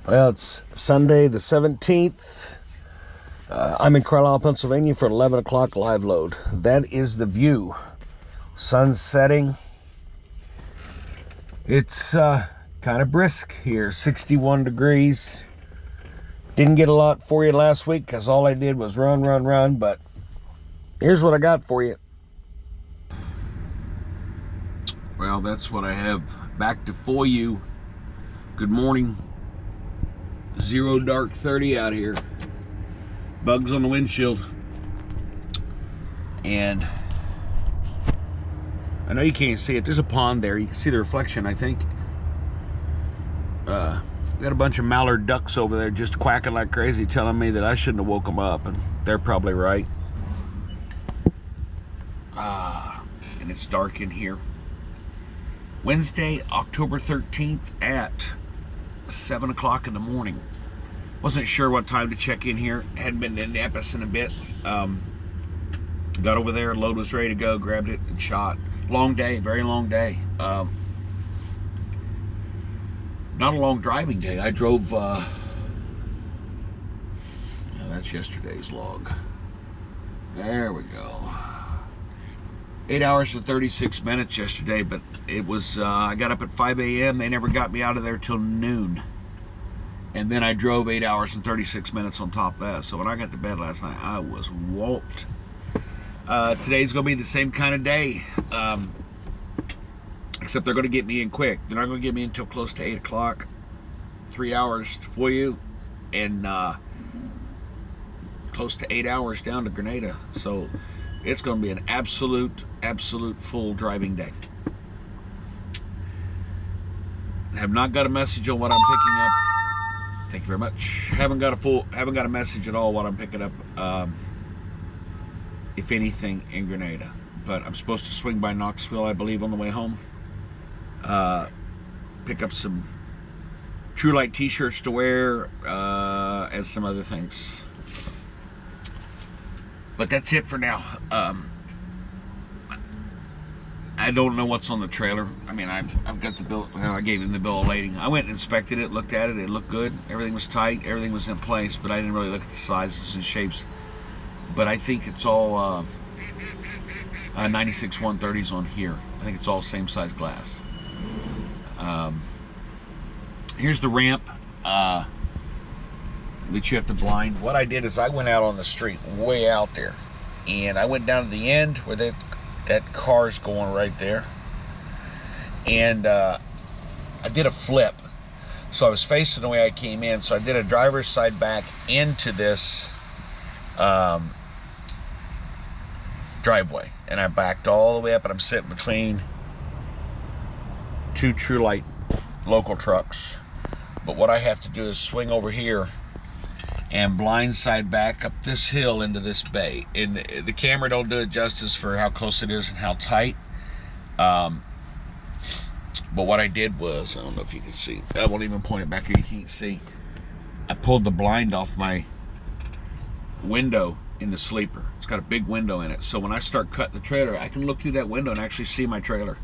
Well, it's Sunday the 17th. I'm in Carlisle, Pennsylvania for an 11 o'clock live load. That is the view. Sun setting. It's kind of brisk here, 61 degrees. Didn't get a lot for you last week because all I did was run, but here's what I got for you. Well, that's what I have back to for you. Good morning. 0 dark 30 out here. Bugs on the windshield. And I know you can't see it. There's a pond there. You can see the reflection, I think. Got a bunch of mallard ducks over there just quacking like crazy, telling me that I shouldn't have woke them up, and they're probably right. And it's dark in here. Wednesday, October 13th at 7 o'clock in the morning. Wasn't sure what time to check in here. Hadn't been to Indianapolis in a bit. Got over there, load was ready to go, grabbed it and shot. Long day, very long day. Not a long driving day. I drove, that's yesterday's log. There we go. 8 hours and 36 minutes yesterday, but it was, I got up at 5 a.m. They never got me out of there till noon. And then I drove 8 hours and 36 minutes on top of that. So when I got to bed last night, I was whooped. Today's going to be the same kind of day. Except they're going to get me in quick. They're not going to get me until close to 8 o'clock. 3 hours for you. And close to 8 hours down to Grenada. So it's going to be an absolute full driving day. Have not got a message on what I'm picking up. Thank you very much. Haven't got a message at all what I'm picking up. If anything, in Grenada. But I'm supposed to swing by Knoxville, I believe, on the way home. Pick up some True Light t-shirts to wear, and some other things. But that's it for now. I don't know what's on the trailer. I mean, I've got the bill. Well, I gave him the bill of lading. I went and inspected it, looked at it. It looked good. Everything was tight. Everything was in place. But I didn't really look at the sizes and shapes. But I think it's all 96 130s on here. I think it's all same size glass. Here's the ramp that you have to blind. What I did is I went out on the street, way out there, and I went down to the end where that car's going right there, and I did a flip. So I was facing the way I came in, so I did a driver's side back into this driveway, and I backed all the way up, and I'm sitting between two True Light local trucks. But what I have to do is swing over here and blindside back up this hill into this bay. And the camera don't do it justice for how close it is and how tight. But what I did was, I don't know if you can see, I won't even point it back here, you can't see. I pulled the blind off my window in the sleeper. It's got a big window in it. So when I start cutting the trailer, I can look through that window and actually see my trailer.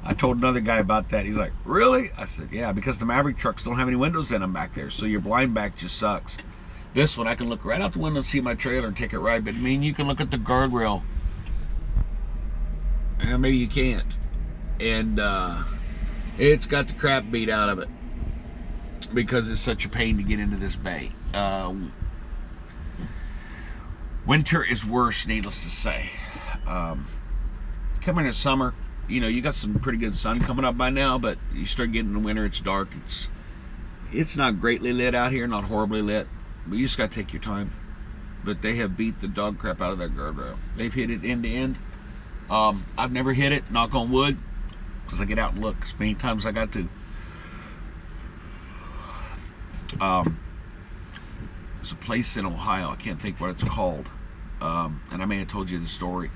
I told another guy about that. He's like, really? I said, yeah, because the Maverick trucks don't have any windows in them back there, so your blind back just sucks. This one, I can look right out the window and see my trailer and take it right, but I mean, you can look at the guardrail. And maybe you can't. And it's got the crap beat out of it because it's such a pain to get into this bay. Winter is worse, needless to say. Coming in summer, you know, you got some pretty good sun coming up by now, but you start getting the winter, it's dark. It's not greatly lit out here, not horribly lit, but you just got to take your time. But they have beat the dog crap out of that guardrail. They've hit it end to end. I've never hit it, knock on wood, because I get out and look as many times as I got to. There's a place in Ohio, I can't think what it's called, and I may have told you the story.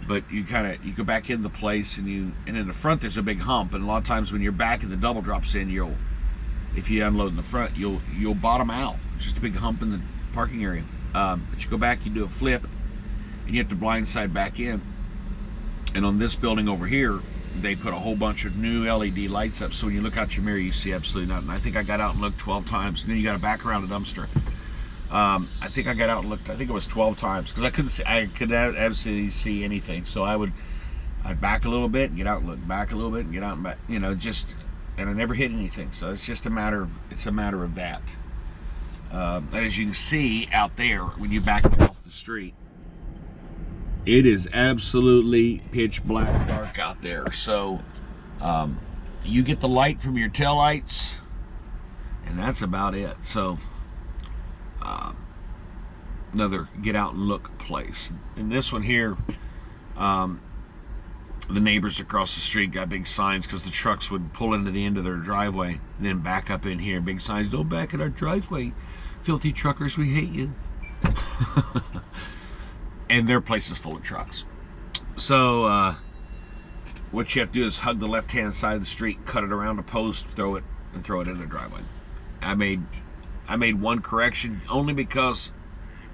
But you go back in the place, and in the front there's a big hump, and a lot of times when you're back and the double drops in, if you unload in the front, you'll bottom out. It's just a big hump in the parking area. But you go back, you do a flip, and you have to blindside back in. And on this building over here, they put a whole bunch of new LED lights up, so when you look out your mirror, you see absolutely nothing. I think I got out and looked 12 times, and then you got to back around the dumpster. I think I got out and looked, I think it was 12 times, because I could absolutely see anything. So I'd back a little bit and get out and look, back a little bit and get out and back, you know, just, and I never hit anything. So it's just a matter of that. As you can see out there, when you back off the street, it is absolutely pitch black dark out there. So you get the light from your tail lights, and that's about it. So another get out and look place. And this one here, the neighbors across the street got big signs, because the trucks would pull into the end of their driveway and then back up in here. Big signs, don't back in our driveway, filthy truckers, we hate you. And their place is full of trucks. So what you have to do is hug the left hand side of the street, cut it around a post, throw it in the driveway. I made one correction, only because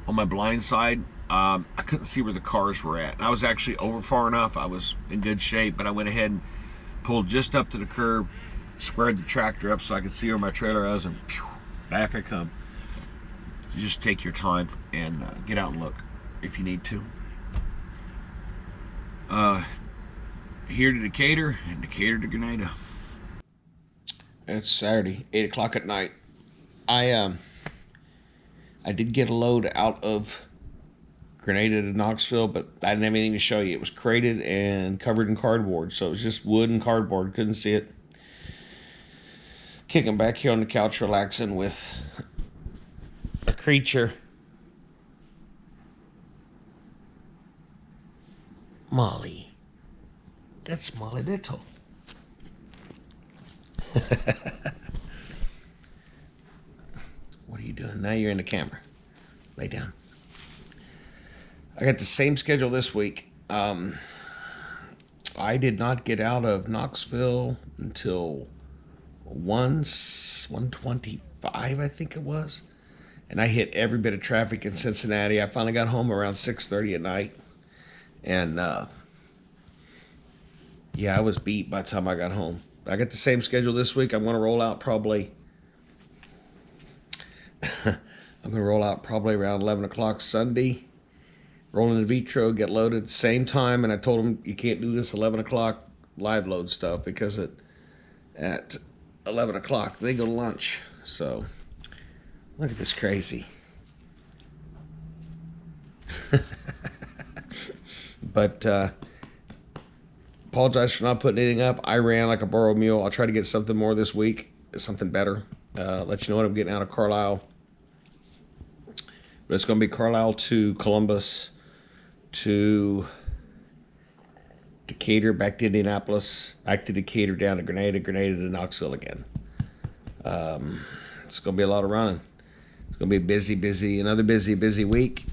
on my blind side, I couldn't see where the cars were at. And I was actually over far enough. I was in good shape, but I went ahead and pulled just up to the curb, squared the tractor up so I could see where my trailer was, and phew, back I come. So just take your time and get out and look if you need to. Here to Decatur and Decatur to Grenada. It's Saturday, 8 o'clock at night. I did get a load out of Grenada to Knoxville, but I didn't have anything to show you. It was crated and covered in cardboard, so it was just wood and cardboard. Couldn't see it. Kicking back here on the couch, relaxing with a creature. Molly. That's Molly Little. What are you doing? Now you're in the camera. Lay down. I got the same schedule this week. I did not get out of Knoxville until 1:25, I think it was. And I hit every bit of traffic in Cincinnati. I finally got home around 6:30 at night. And yeah, I was beat by the time I got home. I got the same schedule this week. I'm going to roll out probably around 11 o'clock Sunday. Roll in the Vitro, get loaded, same time. And I told them you can't do this 11 o'clock live load stuff, because at 11 o'clock they go to lunch. So look at this crazy. But apologize for not putting anything up. I ran like a borrowed mule. I'll try to get something more this week, something better. Let you know what I'm getting out of Carlisle. But it's going to be Carlisle to Columbus to Decatur, back to Indianapolis, back to Decatur, down to Grenada, Grenada to Knoxville again. It's going to be a lot of running. It's going to be another busy week.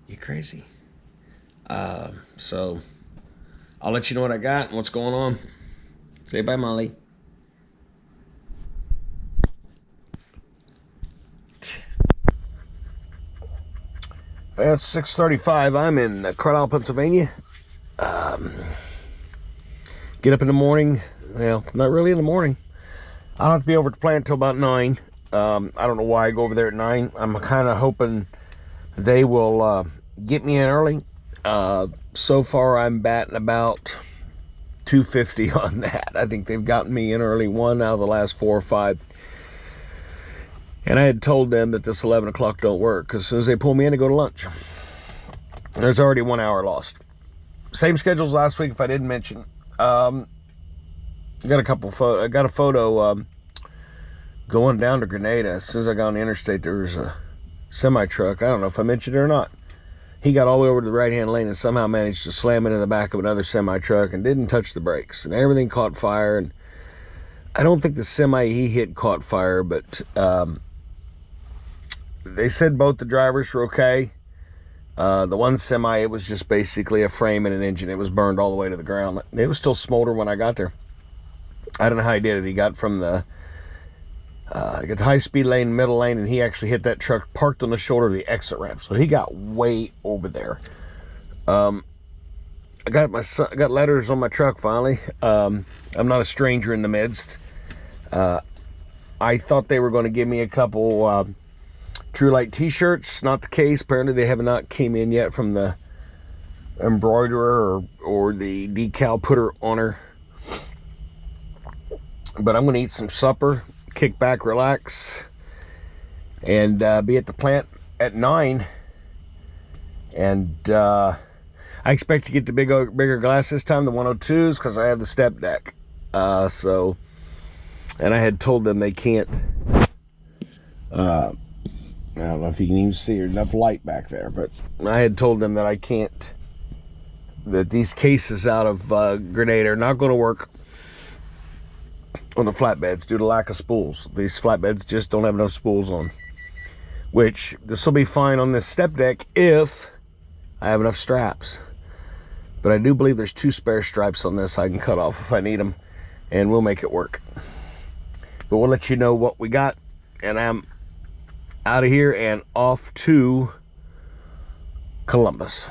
You crazy? So I'll let you know what I got and what's going on. Say bye, Molly. It's 6:35. I'm in Carlisle, Pennsylvania. Get up in the morning. Well, not really in the morning. I don't have to be over at the plant until about 9. I don't know why I go over there at 9. I'm kind of hoping they will get me in early. So far, I'm batting about 250 on that. I think they've gotten me in early 1 out of the last 4 or 5. And I had told them that this 11 o'clock don't work, because as soon as they pull me in, I go to lunch. There's already 1 hour lost. Same schedules last week, if I didn't mention. I got a photo going down to Grenada. As soon as I got on the interstate, there was a semi-truck. I don't know if I mentioned it or not. He got all the way over to the right-hand lane and somehow managed to slam into the back of another semi-truck and didn't touch the brakes. And everything caught fire. And I don't think the semi he hit caught fire, but they said both the drivers were okay. The one semi, it was just basically a frame and an engine. It was burned all the way to the ground. It was still smoldering when I got there. I don't know how he did it. He got from the high-speed lane, middle lane, and he actually hit that truck parked on the shoulder of the exit ramp. So he got way over there. I I got letters on my truck finally. I'm not a stranger in the midst. I thought they were going to give me a couple True Light t-shirts. Not the case. Apparently they have not came in yet from the embroiderer or the decal putter owner. But I'm going to eat some supper, kick back, relax, and be at the plant at 9. And I expect to get the bigger glass this time, the 102s, because I have the step deck. And I had told them they can't, I don't know if you can even see enough light back there, but I had told them that I can't, that these cases out of Grenade are not going to work on the flatbeds due to lack of spools. These flatbeds just don't have enough spools on, which this will be fine on this step deck if I have enough straps. But I do believe there's 2 spare stripes on this I can cut off if I need them, and we'll make it work. But we'll let you know what we got, and I'm out of here and off to Columbus.